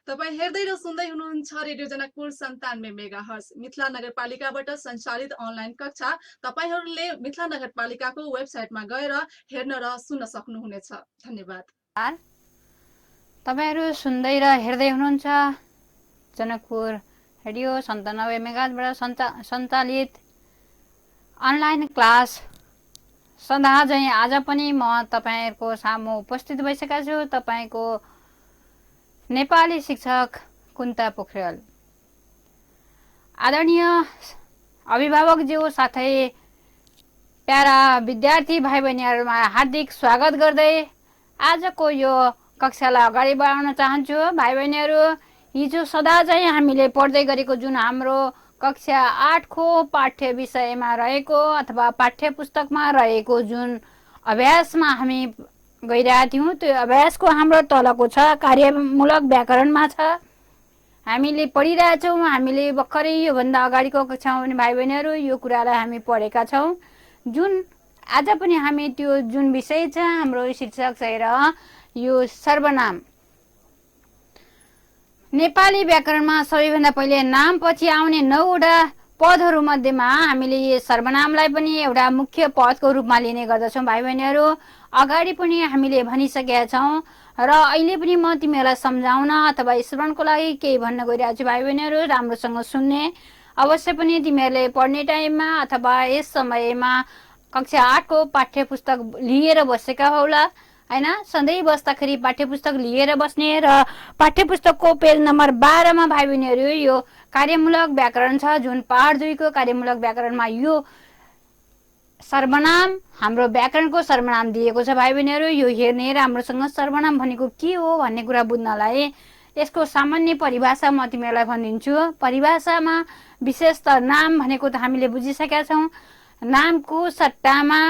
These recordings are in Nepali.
तपाईँ हेर्दै र सुन्दै हुनुहुन्छ रेडियो जनकपुर 97 मेगाहर्ज मिथिला नगरपालिकाबाट सञ्चालित अनलाइन कक्षा। तपाईँहरूले मिथिला नगरपालिकाको वेबसाइटमा गएर हेर्न र सुन्न सक्नुहुनेछ। धन्यवाद। तपाईहरू सुन्दै र हेर्दै हुनुहुन्छ जनकपुर रेडियो 97 मेगाहर्जबाट सञ्चालित अनलाइन क्लास। सदा चाहिँ आज पनि म तपाईहरूको सामु उपस्थित भइसकेको छु। तपाईको नेपाली शिक्षक कुन्ता पोखरेल। आदरणीय अभिभावकज्यू साथै प्यारा विद्यार्थी भाइ बहिनीहरुमा हार्दिक स्वागत गर्दै आजको यो कक्षालाई अगाडि बढाउन चाहन्छु। भाइ बहिनीहरु, हिजो सदा चाहिँ हामीले पढ्दै गरेको जुन हाम्रो कक्षा 8 को पाठ्य विषयमा रहेको अथवा पाठ्य पुस्तकमा रहेको जुन अभ्यासमा हामी गइरहेका थियौं, त्यो अभ्यासको हाम्रो तलको छ कार्यमूलक व्याकरणमा छ। हामीले पढिरहेछौँ। हामीले भर्खरै योभन्दा अगाडिको कक्षामा पनि भाइ बहिनीहरु यो कुरालाई हामी पढेका छौं। जुन आज पनि हामी त्यो जुन विषय छ हाम्रो शीर्षक चाहिँ र यो सर्वनाम। नेपाली व्याकरणमा सबैभन्दा पहिले नाम पछि आउने 9 वटा पदहरू मध्येमा हामीले यो सर्वनामलाई पनि एउटा मुख्य पदको रूपमा लिने गर्दछौं। भाइ बहिनीहरु, अगाडि पनि हामीले भनिसकेका छौं र अहिले पनि म तिमीहरूलाई सम्झाउन अथवा स्मरणको लागि केही भन्न गइरहेको छु। भाइ बहिनीहरु, राम्रोसँग सुन्ने। अवश्य पनि तिमीहरूले पढ्ने टाइममा अथवा यस समयमा कक्षा 8 को पाठ्य पुस्तक लिएर बसेका होला हैन। सधैँ बस्दाखेरि पाठ्य पुस्तक लिएर बस्ने र पाठ्य पुस्तकको पेज नम्बर 12 मा भाइ बहिनीहरु यो कार्यमूलक व्याकरण छ। जुन पाठ 2 को कार्यमूलक व्याकरणमा यो सर्वनाम हाम्रो व्याकरणको सर्वनाम दिएको छ। भाइ बहिनीहरु, यो हेर्ने राम्रोसँग सर्वनाम भनेको के हो भन्ने कुरा बुझ्नलाई यसको सामान्य परिभाषा म तिमीहरूलाई भनिदिन्छु। परिभाषामा विशेषतः नाम भनेको त हामीले बुझिसकेका छौं। नामको सट्टामा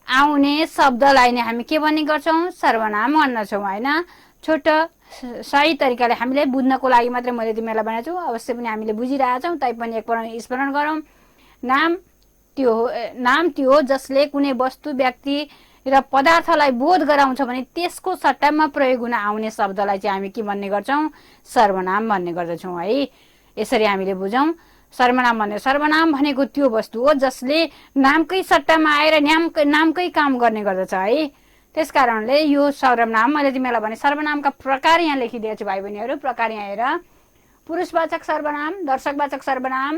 आउने शब्दलाई नै हामी के भन्ने गर्छौं? सर्वनाम भन्दछौं हैन। छोटो सही तरिकाले हामीले बुझ्नको लागि मात्रै मैले तिमीहरूलाई भनेको छु। अवश्य पनि हामीले बुझिरहेका छौं, तैपनि एकपल्ट स्मरण गरौँ। नाम त्यो हो जसले कुनै वस्तु, व्यक्ति र पदार्थलाई बोध गराउँछ भने त्यसको सट्टामा प्रयोग हुन आउने शब्दलाई चाहिँ हामी के भन्ने गर्छौं? सर्वनाम भन्ने गर्दछौं है। यसरी हामीले बुझौं। सर्वनाम भनेको त्यो वस्तु हो जसले नामकै सट्टामा आएर नामकै काम गर्ने गर्दछ है। त्यसकारणले यो सर्वनाम मैले तिमीलाई भने सर्वनामका प्रकार यहाँ लेखिदिएको छु भाइ बहिनीहरु। प्रकार यहाँ हेर। पुरुषवाचक सर्वनाम, दर्शकवाचक सर्वनाम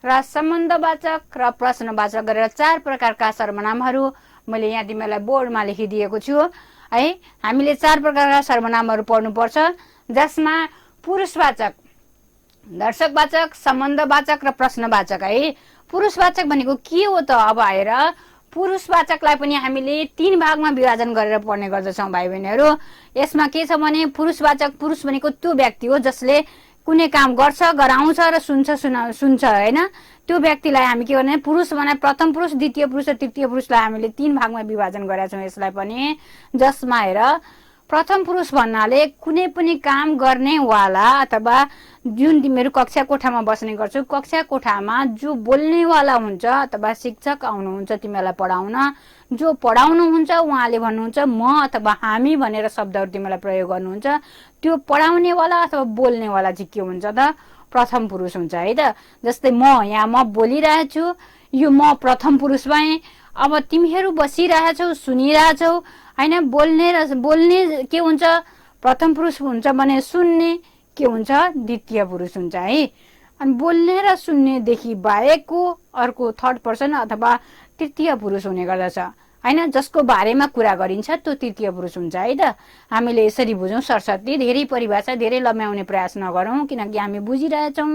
र सम्बन्धवाचक र प्रश्नवाचक गरेर 4 प्रकारका सर्वनामहरू मैले यहाँ तिमीलाई बोर्डमा लेखिदिएको छु है। हामीले 4 प्रकारका सर्वनामहरू पढ्नुपर्छ, जसमा पुरुषवाचक, दर्शकवाचक, सम्बन्धवाचक र प्रश्नवाचक है। पुरुषवाचक भनेको के हो त? अब हेर, पुरुषवाचकलाई पनि हामीले 3 भागमा विभाजन गरेर पढ्ने गर्दछौं भाइ बहिनीहरु। यसमा के छ भने पुरुषवाचक, पुरुष भनेको त्यो व्यक्ति हो जसले कुनै काम गर्छ, गराउँछ र सुन्छ हैन। त्यो व्यक्तिलाई हामी के गर्ने? पुरुष भने प्रथम पुरुष, द्वितीय पुरुष र तृतीय पुरुषलाई हामीले 3 भागमा विभाजन गरेका छौं यसलाई पनि। जसमा हेर, प्रथम पुरुष भन्नाले कुनै पनि काम गर्नेवाला अथवा जुन तिमीहरू कक्षा कोठामा बस्ने गर्छौ, कक्षा कोठामा जो बोल्नेवाला हुन्छ अथवा शिक्षक आउनुहुन्छ तिमीलाई पढाउन, जो पढाउनुहुन्छ उहाँले भन्नुहुन्छ म अथवा हामी भनेर शब्दहरू तिमीलाई प्रयोग गर्नुहुन्छ, त्यो पढाउनेवाला अथवा बोल्नेवाला चाहिँ के हुन्छ त? प्रथम पुरुष हुन्छ है त। जस्तै म बोलिरहेछु, यो म प्रथम पुरुष भएँ। अब तिमीहरू बसिरहेछौ, सुनिरहेछौ हैन। बोल्ने के हुन्छ? प्रथम पुरुष हुन्छ भने सुन्ने के हुन्छ? द्वितीय पुरुष हुन्छ है। अनि बोल्ने र सुन्नेदेखि बाहेकको अर्को थर्ड पर्सन अथवा तृतीय पुरुष हुने गर्दछ हैन। जसको बारेमा कुरा गरिन्छ त्यो तृतीय पुरुष हुन्छ है त। हामीले यसरी बुझौं सरस्वती। धेरै परिभाषा धेरै लम्ब्याउने प्रयास नगरौं, किनकि हामी बुझिरहेछौं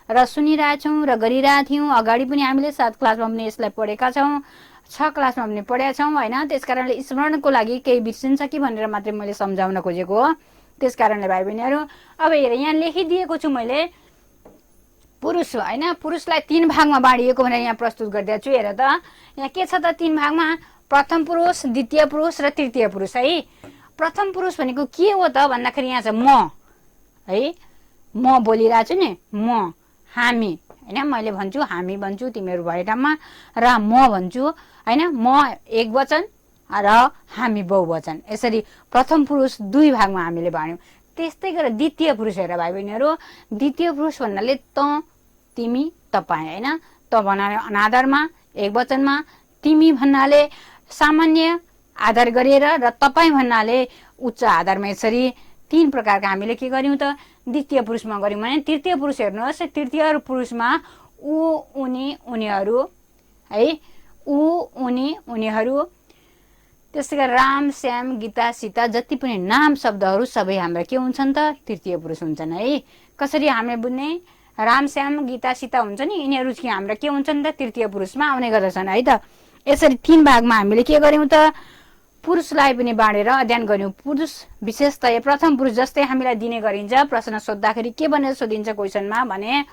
र सुनिरहेछौं र गरिरहेका थियौं। अगाडि पनि हामीले 7 क्लासमा पनि यसलाई पढेका छौं, 6 क्लासमा पनि पढेका छौं हैन। त्यसकारणले स्मरणको लागि केही बिर्सिन्छ कि भनेर मात्रै मैले सम्झाउन खोजेको हो। त्यसकारणले भाइ बहिनीहरु, अब हेर यहाँ लेखिदिएको छु मैले पुरुष हैन। पुरुषलाई 3 भागमा बाँडिएको भनेर यहाँ प्रस्तुत गरिदिएको छु। हेर त यहाँ के छ त? 3 भागमा प्रथम पुरुष, द्वितीय पुरुष र तृतीय पुरुष है। प्रथम पुरुष भनेको के हो त भन्दाखेरि यहाँ छ म है। म बोलिरहेको छु नि, म, हामी हैन। मैले भन्छु हामी भन्छु तिमीहरू भए ठाउँमा, र म भन्छु हैन। म एक वचन र हामी बहुवचन। यसरी प्रथम पुरुष 2 भागमा हामीले बाँड्यौं। त्यस्तै गरेर द्वितीय पुरुष हेर भाइ बहिनीहरू, द्वितीय पुरुष भन्नाले त, तिमी, तपाईँ होइन। त भन्नाले अनादरमा एक वचनमा, तिमी भन्नाले सामान्य आधार गरिएर, र तपाईँ भन्नाले उच्च आधारमा। यसरी तीन प्रकारका हामीले के गर्यौँ त द्वितीय पुरुषमा गर्यौँ भने तृतीय पुरुष हेर्नुहोस्, तृतीय पुरुषमा ऊ, उनी, उनीहरू है, ऊ, उनी, उनीहरू। त्यसै गरी राम, श्याम, गीता, सीता जति पनि नाम शब्दहरू सबै हाम्रा के हुन्छन् त तृतीय पुरुष हुन्छन् है। कसरी हामीले बुझ्ने? राम, श्याम, गीता, सीता हुन्छ नि, यिनीहरू चाहिँ हाम्रा के हुन्छन् त तृतीय पुरुषमा आउने गर्दछन् है त। यसरी तीन भागमा हामीले के गर्यौँ त पुरुषलाई पनि बाँडेर अध्ययन गर्यौँ। पुरुष विशेषतया प्रथम पुरुष जस्तै हामीलाई दिने गरिन्छ। प्रश्न सोद्धाखेरि के भनेर सोधिन्छ क्वेसनमा भने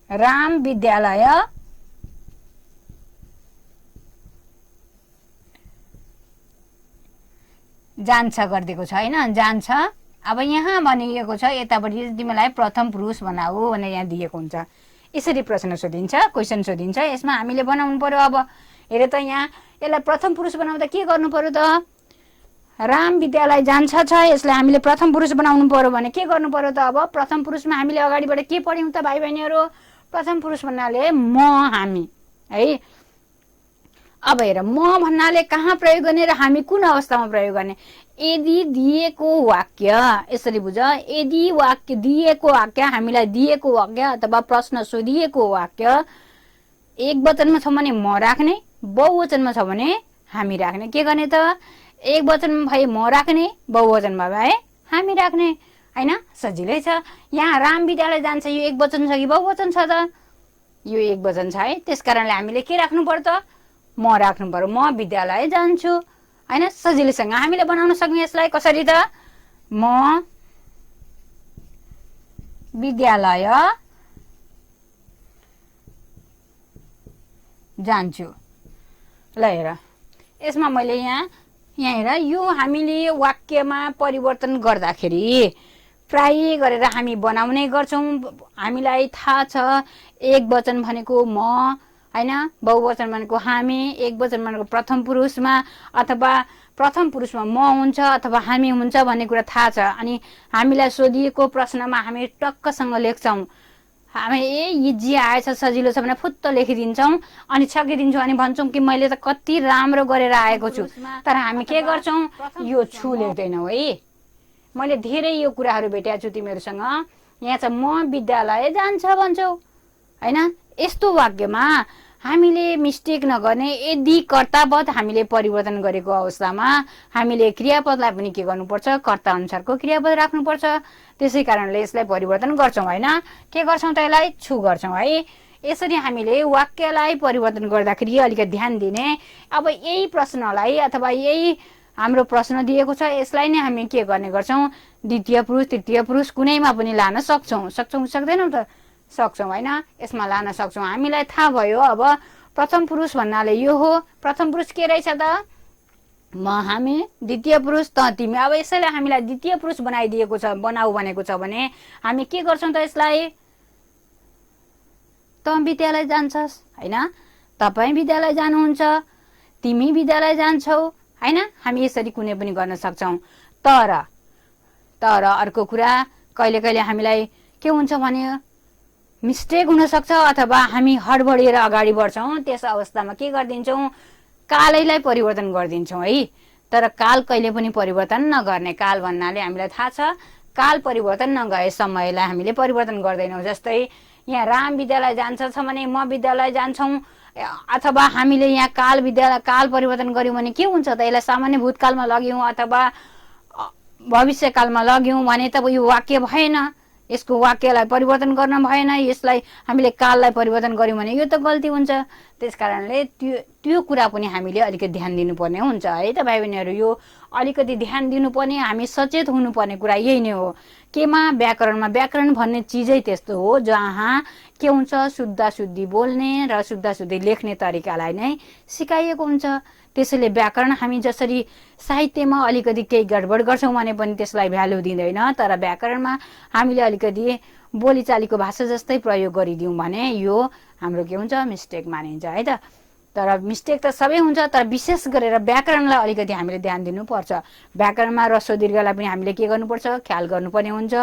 राम विद्यालय जान्छ गरिदिएको छ होइन, जान्छ। अब यहाँ भनिएको छ यतापट्टि तिमीलाई प्रथम पुरुष बनाऊ भनेर यहाँ दिएको हुन्छ। यसरी प्रश्न सोधिन्छ, क्वेसन सोधिन्छ। यसमा हामीले बनाउनु पर्यो। अब हेरे त यहाँ यसलाई प्रथम पुरुष बनाउँदा के गर्नु पर्यो त? राम विद्यालय जान्छ छ, यसलाई हामीले प्रथम पुरुष बनाउनु पर्यो भने के गर्नु पर्यो त? अब प्रथम पुरुषमा हामीले अगाडिबाट के पढ्यौँ त भाइ बहिनीहरू? प्रथम पुरुष भन्नाले म, हामी है। अब हेर, म भन्नाले कहाँ प्रयोग गर्ने र हामी कुन अवस्थामा प्रयोग गर्ने? यदि दिएको वाक्य, यसरी बुझ, यदि वाक्य दिएको वाक्य, हामीलाई दिएको वाक्य अथवा प्रश्न सोधिएको वाक्य एक वचनमा छ भने म राख्ने, बहुवचनमा छ भने हामी राख्ने। के गर्ने त? एक वचनमा भए म राख्ने, बहुवचनमा भए हामी राख्ने होइन। सजिलै छ। यहाँ राम विद्यालय जान्छ, यो एक वचन छ कि बहुवचन छ त? यो एक वचन छ है। त्यस कारणले हामीले के राख्नु पर्यो त? म राख्नु पर्यो। म विद्यालय जान्छु होइन। सजिलैसँग हामीले बनाउन सक्ने यसलाई कसरी त? म विद्यालय जान्छु। ल हेर, यसमा मैले यहाँ हेर, यो हामीले वाक्यमा परिवर्तन गर्दाखेरि प्राय गरेर हामी बनाउने गर्छौँ। हामीलाई थाहा छ एक वचन भनेको म होइन, बहुवचन भनेको हामी, एक वचन भनेको प्रथम पुरुषमा अथवा प्रथम पुरुषमा म हुन्छ अथवा हामी हुन्छ भन्ने कुरा थाहा छ। अनि हामीलाई सोधिएको प्रश्नमा हामी टक्कसँग लेख्छौँ। हामी इजी आएछ, सजिलो छ भने फुत्त लेखिदिन्छौँ अनि छकिदिन्छौँ अनि भन्छौँ कि मैले त कति राम्रो गरेर आएको छु। तर हामी के गर्छौँ? यो छु लेख्दैनौँ है। मैले धेरै यो कुराहरू भेटेको छु तिमीहरूसँग। यहाँ चाहिँ म विद्यालय जान्छ भन्छौ होइन। यस्तो वाक्यमा हामीले मिस्टेक नगर्ने, यदि कर्तापद हामीले परिवर्तन गरेको अवस्थामा हामीले क्रियापदलाई पनि के गर्नुपर्छ? कर्ता अनुसारको क्रियापद राख्नुपर्छ। त्यसै कारणले यसलाई परिवर्तन गर्छौँ होइन। के गर्छौँ त? यसलाई छु गर्छौँ है। यसरी हामीले वाक्यलाई परिवर्तन गर्दाखेरि अलिकति ध्यान दिने। अब यही प्रश्नलाई अथवा यही हाम्रो प्रश्न दिएको छ, यसलाई नै हामी के गर्ने गर्छौँ? द्वितीय पुरुष, तृतीय पुरुष कुनैमा पनि लान सक्छौँ। सक्दैनौँ त? सक्छौँ होइन। यसमा लान सक्छौँ। हामीलाई थाहा भयो अब प्रथम पुरुष भन्नाले यो हो। प्रथम पुरुष के रहेछ त? म, हामी, द्वितीय पुरुष त, तिमी। अब यसैले हामीलाई द्वितीय पुरुष बनाइदिएको छ, बनाऊ भनेको छ भने हामी के गर्छौँ त? यसलाई त विद्यालय जान्छस् होइन, तपाईँ विद्यालय जानुहुन्छ, तिमी विद्यालय जान्छौ होइन। हामी यसरी कुनै पनि गर्न सक्छौँ। तर अर्को कुरा, कहिले कहिले हामीलाई के हुन्छ भने मिस्टेक हुनसक्छ अथवा हामी हडबडिएर अगाडि बढ्छौँ। त्यस अवस्थामा के गरिदिन्छौँ? कालैलाई परिवर्तन गरिदिन्छौँ है। तर काल कहिले पनि परिवर्तन नगर्ने। काल भन्नाले हामीलाई थाहा छ काल परिवर्तन नगए समयलाई हामीले परिवर्तन गर्दैनौँ। जस्तै यहाँ राम विद्यालय जान्छ छ भने म विद्यालय जान्छौँ, अथवा हामीले यहाँ काल परिवर्तन गऱ्यौँ भने के हुन्छ त? यसलाई सामान्य भूतकालमा लग्यौँ अथवा भविष्यकालमा लग्यौँ भने त यो वाक्य भएन। यसको वाक्यलाई परिवर्तन गर्न भएन। यसलाई हामीले काललाई परिवर्तन गर्यौँ भने यो त गल्ती हुन्छ। त्यस कारणले त्यो कुरा पनि हामीले अलिकति ध्यान दिनुपर्ने हुन्छ है त भाइ बहिनीहरू। यो अलिकति ध्यान दिनुपर्ने, हामी सचेत हुनुपर्ने कुरा यही नै हो। केमा? व्याकरणमा। व्याकरण भन्ने चिजै त्यस्तो हो जहाँ के हुन्छ? शुद्ध शुद्धि बोल्ने र शुद्ध शुद्धि लेख्ने तरिकालाई नै सिकाइएको हुन्छ। त्यसैले व्याकरण हामी जसरी साहित्यमा अलिकति केही गडबड गर्छौँ भने पनि त्यसलाई भ्यालु दिँदैन, तर व्याकरणमा हामीले अलिकति बोलीचालीको भाषा जस्तै प्रयोग गरिदियौँ भने यो हाम्रो के हुन्छ? मिस्टेक मानिन्छ है त। तर मिस्टेक त सबै हुन्छ, तर विशेष गरेर व्याकरणलाई अलिकति हामीले ध्यान दिनुपर्छ। व्याकरणमा ह्रस्व दीर्घलाई पनि हामीले के गर्नुपर्छ, ख्याल गर्नुपर्ने हुन्छ।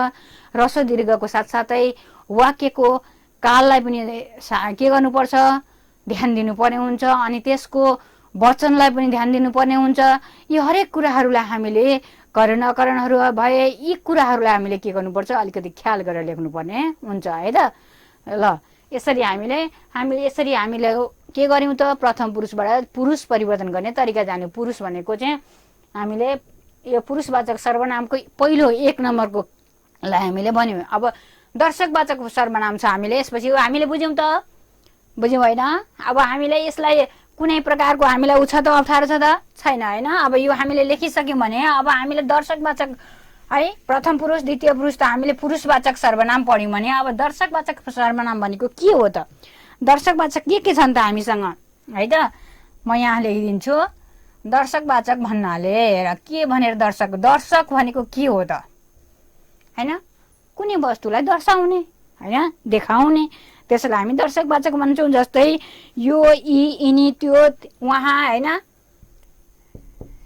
ह्रस्व दीर्घको साथसाथै वाक्यको काललाई पनि के गर्नुपर्छ, ध्यान दिनुपर्ने हुन्छ। अनि त्यसको वचनलाई पनि ध्यान दिनुपर्ने हुन्छ। यी हरेक कुराहरूलाई हामीले करण अकरणहरू भए यी कुराहरूलाई हामीले के गर्नुपर्छ, अलिकति ख्याल गरेर लेख्नुपर्ने हुन्छ है त। ल यसरी हामीले के गर्यौँ त, प्रथम पुरुषबाट पुरुष परिवर्तन गर्ने तरिका जान्यौँ। पुरुष भनेको चाहिँ हामीले यो पुरुषवाचक सर्वनामको पहिलो 1 नम्बरको लाई हामीले भन्यौँ। अब दर्शकवाचक सर्वनाम छ हामीले, यसपछि हामीले बुझ्यौँ त, बुझ्यौँ होइन। अब हामीले यसलाई कुनै प्रकारको हामीलाई उ छ त, अप्ठ्यारो छ त छैन होइन। अब यो हामीले लेखिसक्यौँ भने अब हामीले दर्शकवाचक है, प्रथम पुरुष द्वितीय पुरुष त हामीले पुरुषवाचक सर्वनाम पढ्यौँ भने अब दर्शकवाचक सर्वनाम भनेको के हो त, दर्शकवाचक के छन् त हामीसँग है त। म यहाँ लेखिदिन्छु। दर्शकवाचक भन्नाले हेर के भनेर, दर्शक भनेको के हो त हैन, कुनै वस्तुलाई दर्शाउने हैन, देखाउने, त्यसैलाई हामी दर्शकवाचक भन्छौँ। जस्तै यो, यी, यिनी, त्यो, उहाँ हैन,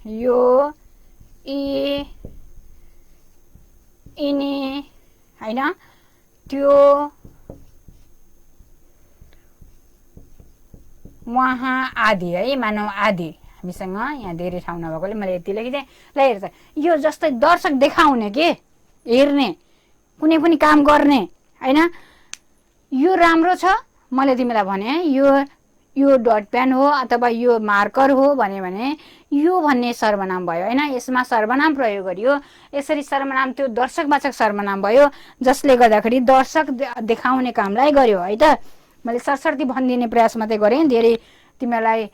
यो, यी, यिनी हैन, त्यो, उहाँ आदि है, मानव आदि। हामीसँग यहाँ धेरै ठाउँ नभएकोले मैले यति लेखिदिएँ। ल हेर त, यो जस्तै दर्शक देखाउने के, हेर्ने, कुनै पनि काम गर्ने हैन। यो राम्रो छ, मैले तिमीलाई भने यो डट पेन हो अथवा यो मार्कर हो भने यो भन्ने सर्वनाम भयो हैन। यसमा सर्वनाम प्रयोग गरियो। यसरी सर्वनाम त्यो दर्शकवाचक सर्वनाम भयो, जसले गर्दाखेरि दर्शक देखाउने कामलाई गर्यो है त। मैले सरसर्ती भनिदिने प्रयास मात्रै गरेँ, धेरै तिमीलाई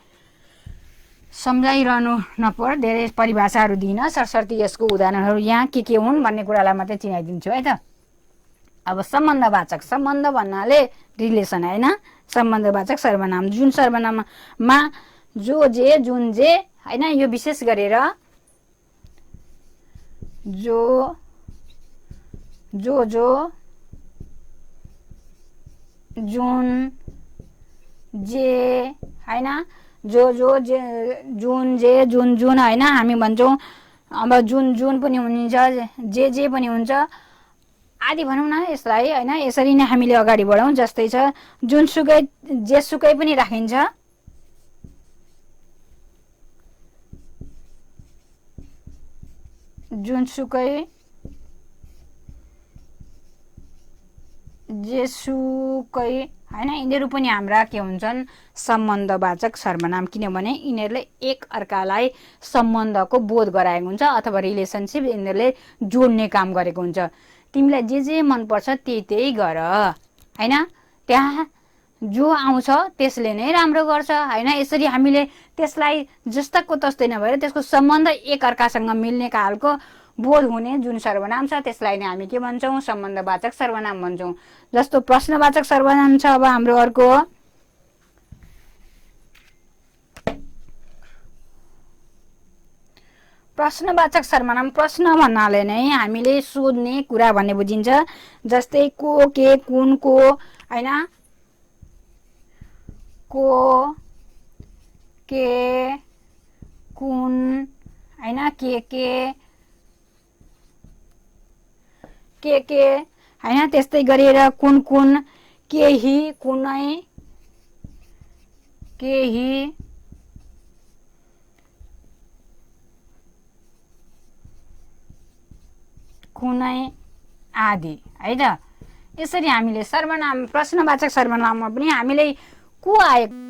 सम्झाइरहनु नपर, धेरै परिभाषाहरू दिन, सरसर्ती यसको उदाहरणहरू यहाँ के हुन् भन्ने कुरालाई मात्रै चिनाइदिन्छु है त। अब सम्बन्धवाचक, सम्बन्ध भन्नाले रिलेसन हैन, सम्बन्धवाचक सर्वनाम जुन सर्वनाममा जो जे जुन जे हैन, यो विशेष गरेर जो जुन जे हैन, जो जे जुन जे जुन हैन, हामी भन्छौँ। अब जुन पनि हुन्छ, जे पनि हुन्छ आदि भनौँ न यसलाई हैन। यसरी नै हामीले अगाडि बढौँ। जस्तै छ जुनसुकै, जेसुकै पनि राखिन्छ, जुनसुकै, जेसुकै हैन, यिनीहरू पनि हाम्रा के हुन्छन्, सम्बन्धवाचक सर्वनाम। किनभने यिनीहरूले एक अर्कालाई सम्बन्धको बोध गराएको हुन्छ अथवा रिलेसनसिप यिनीहरूले जोड्ने काम गरेको हुन्छ। तिमीलाई जे मनपर्छ त्यही गर हैन, त्यहाँ जो आउँछ त्यसले नै राम्रो गर्छ हैन। यसरी हामीले त्यसलाई जस्ताको तस्तै नभएर त्यसको सम्बन्ध एक अर्कासँग मिल्ने खालको बोध हुने जुन सर्वनाम छ त्यसलाई नै हामी के भन्छौँ, सम्बन्धवाचक सर्वनाम भन्छौँ। जस्तो प्रश्नवाचक सर्वनाम छ। अब हाम्रो अर्को प्रश्नवाचक सर्वनाम। प्रश्न भन्नाले नै हामीले सोध्ने कुरा भन्ने बुझिन्छ। जस्तै को, के, कुन, को हैन, को, के, कुन हैन, के हैन। त्यस्तै गरेर कुन, केही, कुनै, केही, कुनै आदि है त। यसरी हामीले सर्वनाम, प्रश्नवाचक सर्वनाममा पनि हामीले को आएको